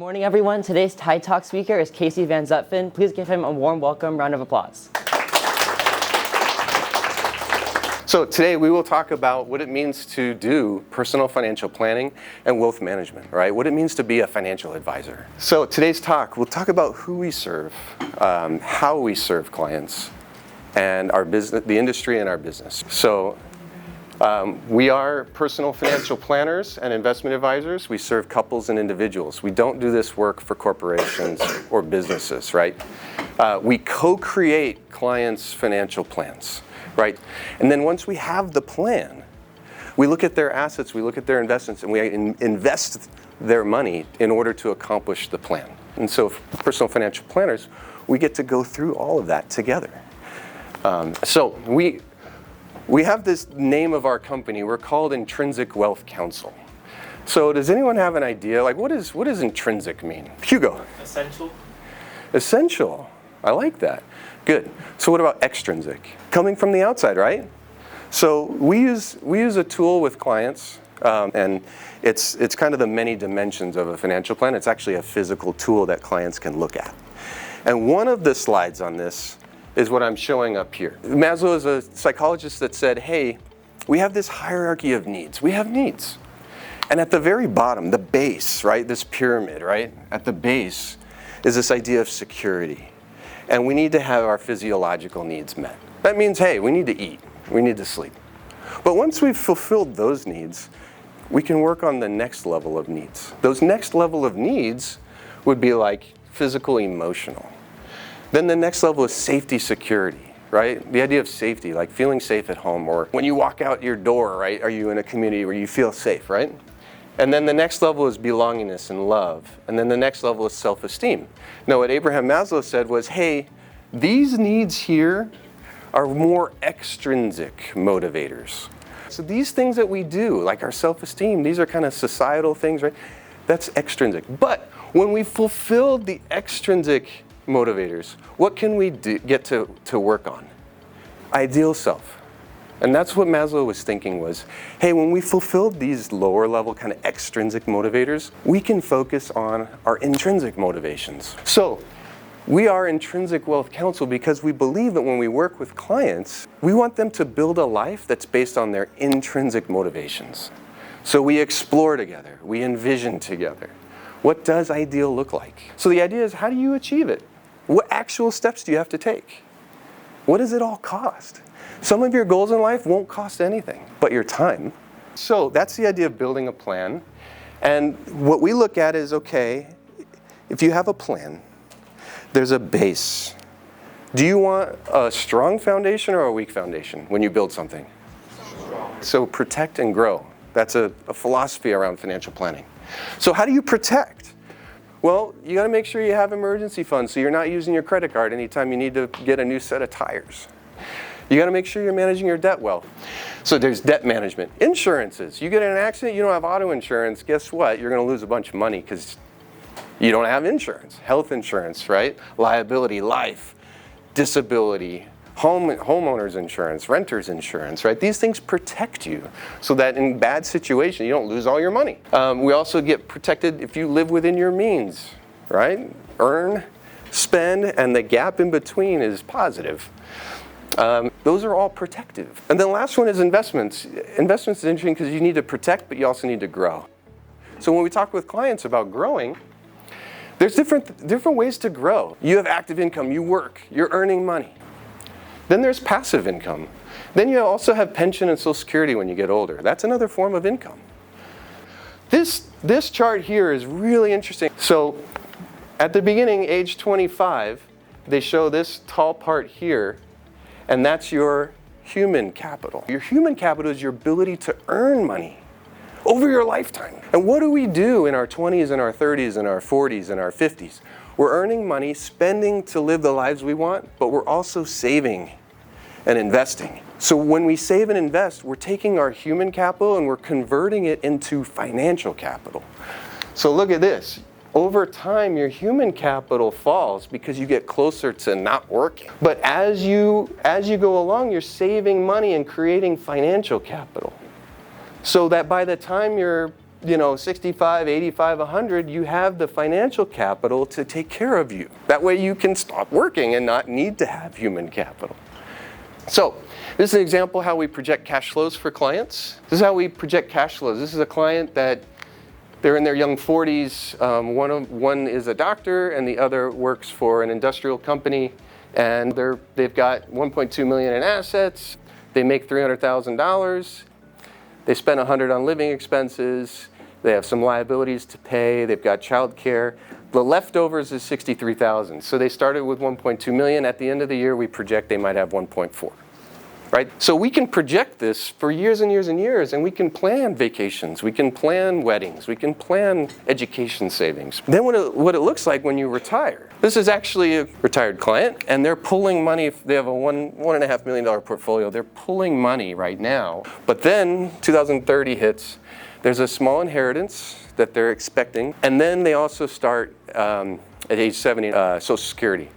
morning, everyone. Today's Tide Talk speaker is Casey Van Zutphen. Please give him a warm welcome round of applause. So today we will talk about what it means to do personal financial planning and wealth management, right? What it means to be a financial advisor. So today's talk, we'll talk about who we serve, how we serve clients, and our business, the industry and our business. So we are personal financial planners and investment advisors. We serve couples and individuals. We don't do this work for corporations or businesses, right? We co-create clients' financial plans, right? And then once we have the plan, we look at their assets, we look at their investments, and we invest their money in order to accomplish the plan. And so for personal financial planners, we get to go through all of that together. So we have this name of our company. We're called Intrinsic Wealth Counsel. So does anyone have an idea? Like, what does intrinsic mean? Hugo? Essential. Essential. I like that. Good. So what about extrinsic? Coming from the outside, right? So we use a tool with clients, and it's kind of the many dimensions of a financial plan. It's actually a physical tool that clients can look at. And one of the slides on this is what I'm showing up here. Maslow is a psychologist that said, hey, we have this hierarchy of needs. We have needs. And at the very bottom, the base, right, this pyramid, right, at the base is this idea of security. And we need to have our physiological needs met. That means, hey, we need to eat, we need to sleep. But once we've fulfilled those needs, we can work on the next level of needs. Those next level of needs would be like physical, emotional. Then the next level is safety, security, right? The idea of safety, like feeling safe at home, or when you walk out your door, right? Are you in a community where you feel safe, right? And then the next level is belongingness and love. And then the next level is self-esteem. Now, what Abraham Maslow said was, hey, these needs here are more extrinsic motivators. So these things that we do, like our self-esteem, these are kind of societal things, right? That's extrinsic. But when we fulfill the extrinsic motivators, what can we get to work on? Ideal self. And that's what Maslow was thinking was, hey, when we fulfilled these lower level kind of extrinsic motivators, we can focus on our intrinsic motivations. So we are Intrinsic Wealth Counsel because we believe that when we work with clients, we want them to build a life that's based on their intrinsic motivations. So we explore together, we envision together. What does ideal look like? So the idea is, how do you achieve it? What actual steps do you have to take? What does it all cost? Some of your goals in life won't cost anything but your time. So that's the idea of building a plan. And what we look at is, okay, if you have a plan, there's a base. Do you want a strong foundation or a weak foundation when you build something? Strong. So protect and grow. That's a philosophy around financial planning. So how do you protect? Well, you got to make sure you have emergency funds so you're not using your credit card anytime you need to get a new set of tires. You got to make sure you're managing your debt well. So there's debt management. Insurances. You get in an accident, you don't have auto insurance, guess what? You're going to lose a bunch of money because you don't have insurance. Health insurance, right? Liability, life, disability, homeowners insurance, renters insurance, right? These things protect you so that in bad situation you don't lose all your money. We also get protected if you live within your means, right? Earn, spend, and the gap in between is positive. Those are all protective. And then the last one is investments. Investments is interesting because you need to protect, but you also need to grow. So when we talk with clients about growing, there's different ways to grow. You have active income, you work, you're earning money. Then there's passive income. Then you also have pension and Social Security when you get older. That's another form of income. This chart here is really interesting. So at the beginning, age 25, they show this tall part here, and that's your human capital. Your human capital is your ability to earn money over your lifetime. And what do we do in our 20s and our 30s and our 40s and our 50s? We're earning money, spending to live the lives we want, but we're also saving and investing. So when we save and invest, we're taking our human capital and we're converting it into financial capital. So look at this. Over time, your human capital falls because you get closer to not working. But as you go along, you're saving money and creating financial capital. So that by the time you're 65, 85, 100, you have the financial capital to take care of you. That way you can stop working and not need to have human capital. So this is an example how we project cash flows for clients. This is how we project cash flows. This is a client that they're in their young 40s. One is a doctor and the other works for an industrial company. And they've got 1.2 million in assets. They make $300,000. They spend 100 on living expenses. They have some liabilities to pay. They've got child care. The leftovers is 63,000. So they started with 1.2 million. At the end of the year, we project they might have 1.4. Right? So we can project this for years and years and years, and we can plan vacations, we can plan weddings, we can plan education savings. Then what it looks like when you retire. This is actually a retired client, and they're pulling money. They have a $1.5 million portfolio. They're pulling money right now. But then 2030 hits. There's a small inheritance that they're expecting, and then they also start at age 70 Social Security,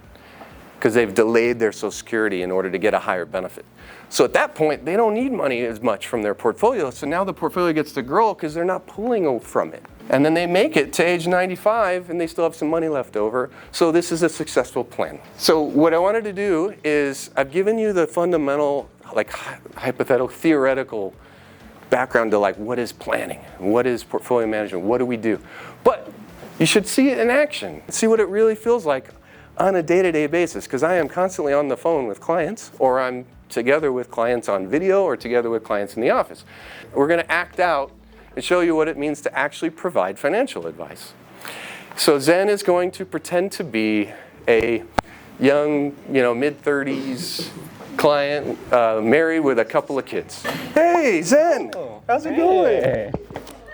because they've delayed their Social Security in order to get a higher benefit. So at that point, they don't need money as much from their portfolio. So now the portfolio gets to grow because they're not pulling from it. And then they make it to age 95 and they still have some money left over. So this is a successful plan. So what I wanted to do is I've given you the fundamental, hypothetical, theoretical background to what is planning, what is portfolio management, what do we do? But you should see it in action, see what it really feels like on a day-to-day basis, because I am constantly on the phone with clients, or I'm together with clients on video, or together with clients in the office. We're going to act out and show you what it means to actually provide financial advice. So Zen is going to pretend to be a young, mid-30s client, married with a couple of kids. Hey, Zen! Oh, How's it going? Hey.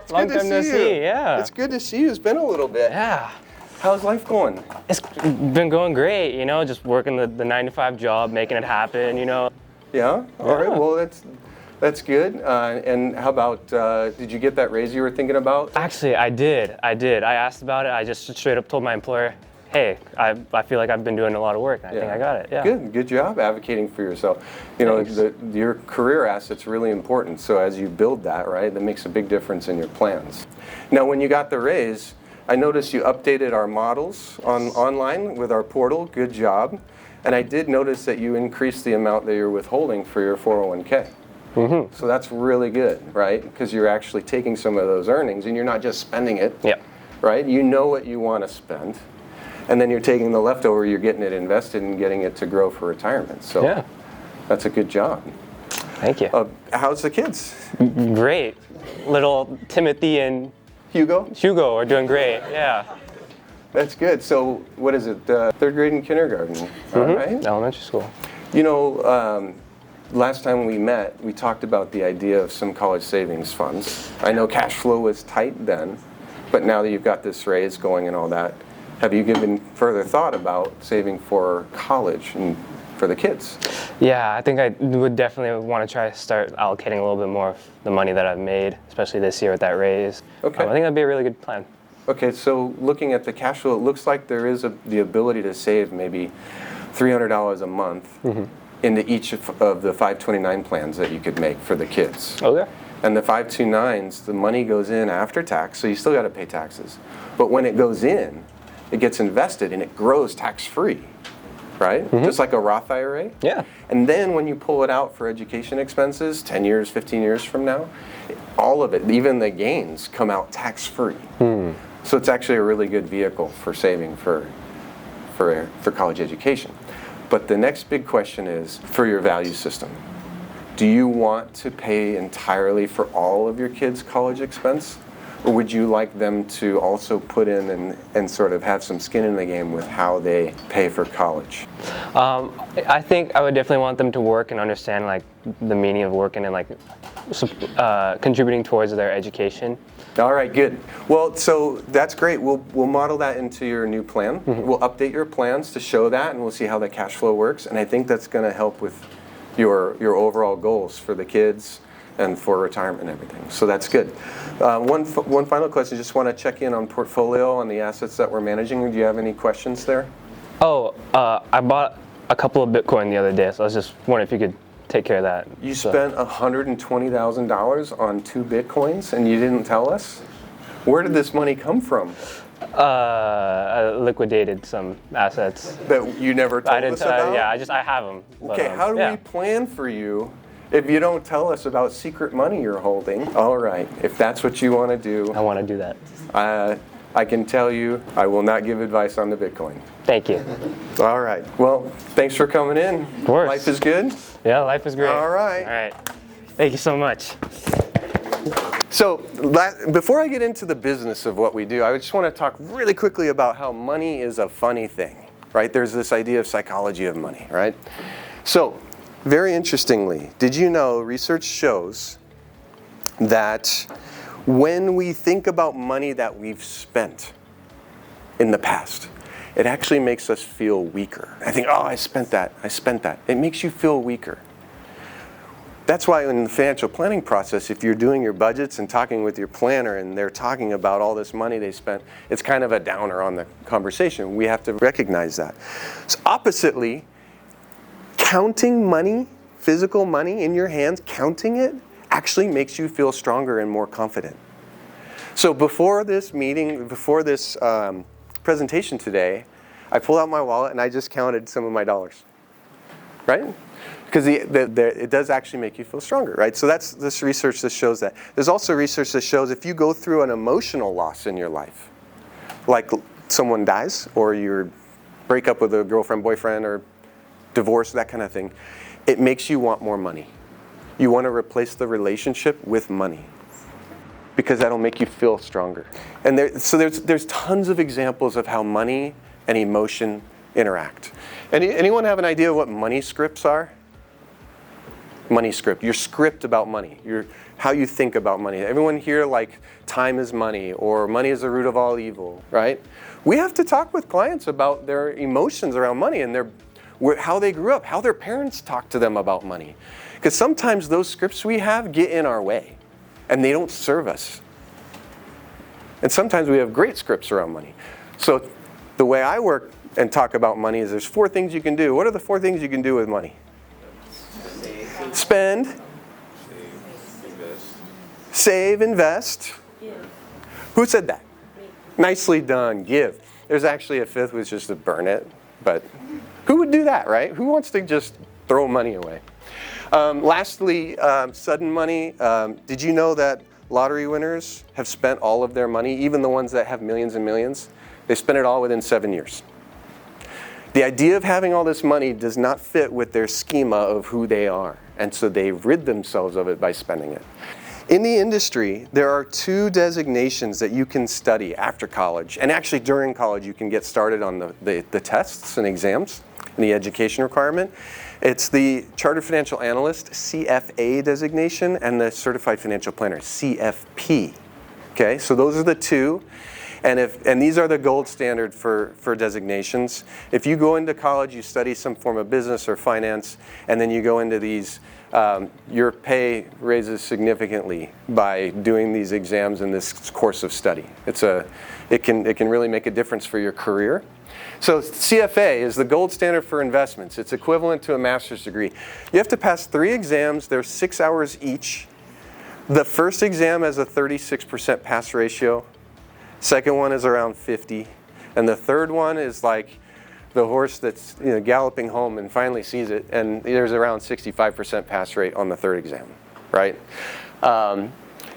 Long time no see, yeah. It's good to see you. It's been a little bit. Yeah. How's life going? It's been going great, just working the 9-to-5 job, making it happen, Yeah? All right, well, that's good. And how about, did you get that raise you were thinking about? Actually, I did. I asked about it. I just straight up told my employer, hey, I feel like I've been doing a lot of work. I think I got it, yeah. Good job advocating for yourself. Your career asset's really important. So as you build that, right, that makes a big difference in your plans. Now, when you got the raise, I noticed you updated our models online with our portal. Good job. And I did notice that you increased the amount that you're withholding for your 401k. Mm-hmm. So that's really good, right? Because you're actually taking some of those earnings and you're not just spending it, yep. Right? You know what you want to spend. And then you're taking the leftover, you're getting it invested and getting it to grow for retirement. So yeah. That's a good job. Thank you. How's the kids? Great. Little Timothy and Hugo are doing great, yeah. That's good. So what is it, third grade and kindergarten, Mm-hmm. all right? Elementary school. Last time we met, we talked about the idea of some college savings funds. I know cash flow was tight then, but now that you've got this raise going and all that, have you given further thought about saving for college and for the kids? Yeah, I think I would definitely want to try to start allocating a little bit more of the money that I've made, especially this year with that raise. Okay. I think that'd be a really good plan. Okay, so looking at the cash flow, it looks like there is the ability to save maybe $300 a month into each of the 529 plans that you could make for the kids. Okay. And the 529s, the money goes in after tax, so you still got to pay taxes. But when it goes in, it gets invested and it grows tax-free, right? Just like a Roth IRA. Yeah. And then when you pull it out for education expenses, 10 years, 15 years from now, all of it, even the gains, come out tax-free. So it's actually a really good vehicle for saving for college education. But the next big question is for your value system. Do you want to pay entirely for all of your kids' college expense? Or would you like them to also put in and sort of have some skin in the game with how they pay for college? I think I would definitely want them to work and understand the meaning of working and contributing towards their education. All right, good. Well, so that's great. We'll model that into your new plan. We'll update your plans to show that, and we'll see how the cash flow works. And I think that's going to help with your overall goals for the kids and for retirement and everything. So that's good. One final question. Just want to check in on portfolio on the assets that we're managing. Do you have any questions there? Oh, I bought a couple of Bitcoin the other day, so I was just wondering if you could take care of that. You spent $120,000 on 2 Bitcoins and you didn't tell us? Where did this money come from I liquidated some assets. that you never told us about? Yeah, I have them. Okay, how do we plan for you if you don't tell us about secret money you're holding? All right, if that's what you want to do, I want to do that. I can tell you I will not give advice on the Bitcoin. Thank you. All right. Well, thanks for coming in. Of course. Life is good? Yeah, life is great. All right. All right. Thank you so much. So before I get into the business of what we do, I just want to talk really quickly about how money is a funny thing, right? There's this idea of psychology of money, right? So very interestingly, did you know research shows that when we think about money that we've spent in the past, it actually makes us feel weaker. I think, oh, I spent that. It makes you feel weaker. That's why in the financial planning process, if you're doing your budgets and talking with your planner and they're talking about all this money they spent, it's kind of a downer on the conversation. We have to recognize that. So oppositely, counting money, physical money in your hands, counting it, actually makes you feel stronger and more confident. So before this meeting, before this presentation today, I pulled out my wallet and I just counted some of my dollars, right? Because it does actually make you feel stronger, right? So that's this research that shows that. There's also research that shows if you go through an emotional loss in your life, like someone dies or you break up with a girlfriend, boyfriend, or divorce, that kind of thing, it makes you want more money. You want to replace the relationship with money because that'll make you feel stronger. And there's tons of examples of how money and emotion interact. Anyone have an idea what money scripts are? Money script. Your script about money. How you think about money. Everyone here like time is money or money is the root of all evil, right? We have to talk with clients about their emotions around money and how they grew up, how their parents talk to them about money. Because sometimes those scripts we have get in our way and they don't serve us. And sometimes we have great scripts around money. So the way I work and talk about money is there's 4 things you can do. What are the 4 things you can do with money? Spend, save, invest. Give. Who said that? Nicely done, give. There's actually a 5th, which is to burn it. But who would do that, right? Who wants to just throw money away? Lastly, sudden money. Did you know that lottery winners have spent all of their money, even the ones that have millions and millions? They spent it all within 7 years. The idea of having all this money does not fit with their schema of who they are. And so they rid themselves of it by spending it. In the industry, there are 2 designations that you can study after college. And actually during college, you can get started on the tests and exams and the education requirement. It's the Chartered Financial Analyst, CFA designation, and the Certified Financial Planner, CFP. Okay, so those are the 2. And these are the gold standard for designations. If you go into college, you study some form of business or finance, and then you go into these, your pay raises significantly by doing these exams in this course of study. It can really make a difference for your career. So CFA is the gold standard for investments. It's equivalent to a master's degree. You have to pass 3 exams. They're 6 hours each. The first exam has a 36% pass ratio. Second one is around 50, and the third one is like the horse that's galloping home and finally sees it, and there's around 65% pass rate on the third exam, right?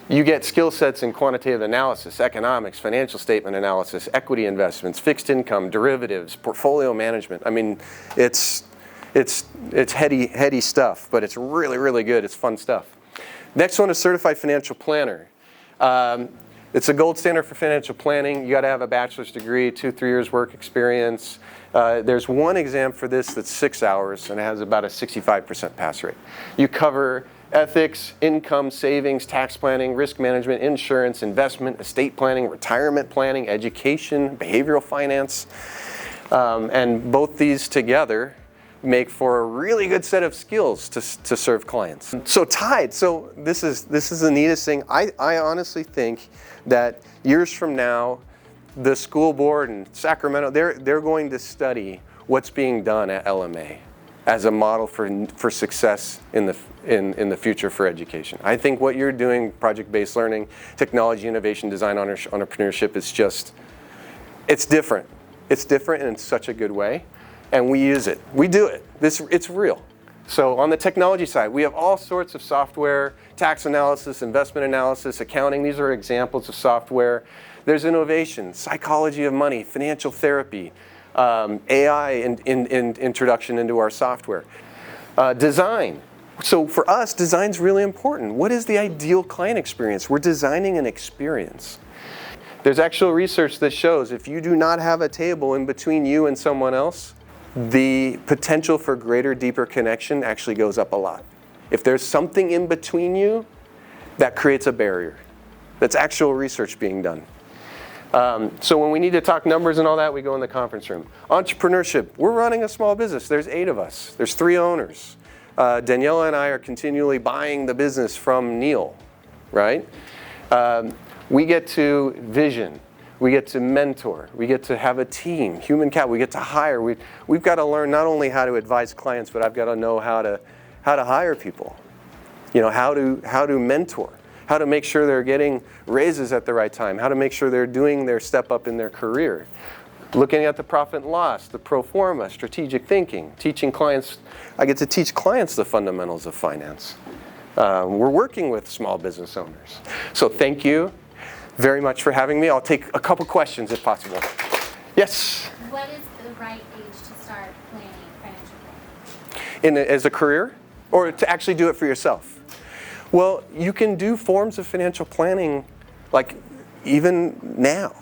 You get skill sets in quantitative analysis, economics, financial statement analysis, equity investments, fixed income, derivatives, portfolio management. I mean, it's heady stuff, but it's really, really good. It's fun stuff. Next one is Certified Financial Planner. It's a gold standard for financial planning. You got to have a bachelor's degree, 2-3 years work experience. There's one exam for this that's 6 hours, and it has about a 65% pass rate. You cover ethics, income, savings, tax planning, risk management, insurance, investment, estate planning, retirement planning, education, behavioral finance. And both these together make for a really good set of skills to serve clients. So tied. So this is the neatest thing. I honestly think that years from now, the school board in Sacramento, they're going to study what's being done at LMA as a model for success in the future for education. I think what you're doing, project-based learning, technology, innovation, design, entrepreneurship, is just, it's different. It's different in such a good way, and we use it. We do it. It's real. So on the technology side, we have all sorts of software, tax analysis, investment analysis, accounting. These are examples of software. There's innovation, psychology of money, financial therapy, AI introduction into our software. Design. So for us, design's really important. What is the ideal client experience? We're designing an experience. There's actual research that shows if you do not have a table in between you and someone else, the potential for greater, deeper connection actually goes up a lot. If there's something in between you, that creates a barrier. That's actual research being done. So when we need to talk numbers and all that, we go in the conference room. Entrepreneurship. We're running a small business. There's 8 of us. There's 3 owners. Daniela and I are continually buying the business from Neil, right? We get to vision. We get to mentor. We get to have a team, human capital. We get to hire. We've got to learn not only how to advise clients, but I've got to know how to hire people. You know, how to mentor, how to make sure they're getting raises at the right time, how to make sure they're doing their step up in their career. Looking at the profit and loss, the pro forma, strategic thinking, teaching clients. I get to teach clients the fundamentals of finance. We're working with small business owners. So thank you very much for having me. I'll take a couple questions if possible. Yes? What is the right age to start planning financial planning? As a career, or to actually do it for yourself? Well, you can do forms of financial planning like even now,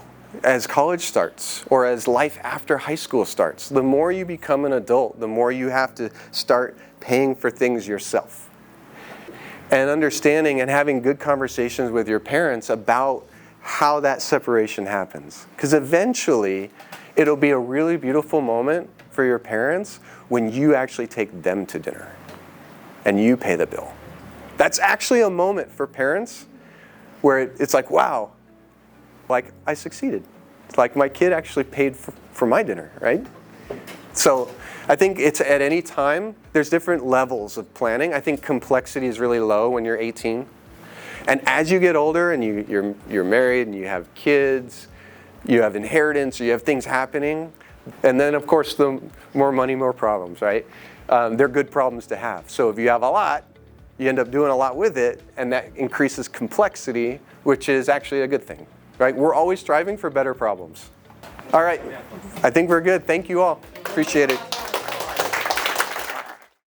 as college starts, or as life after high school starts. The more you become an adult, the more you have to start paying for things yourself. And understanding and having good conversations with your parents about how that separation happens. Because eventually, it'll be a really beautiful moment for your parents when you actually take them to dinner and you pay the bill. That's actually a moment for parents where it's like, wow, like I succeeded. It's like my kid actually paid for my dinner, right? So I think it's at any time, there's different levels of planning. I think complexity is really low when you're 18. And as you get older and you're married and you have kids, you have inheritance, or you have things happening, and then of course the more money, more problems, right? They're good problems to have. So if you have a lot, you end up doing a lot with it, and that increases complexity, which is actually a good thing, right? We're always striving for better problems. All right, I think we're good. Thank you all. Appreciate it.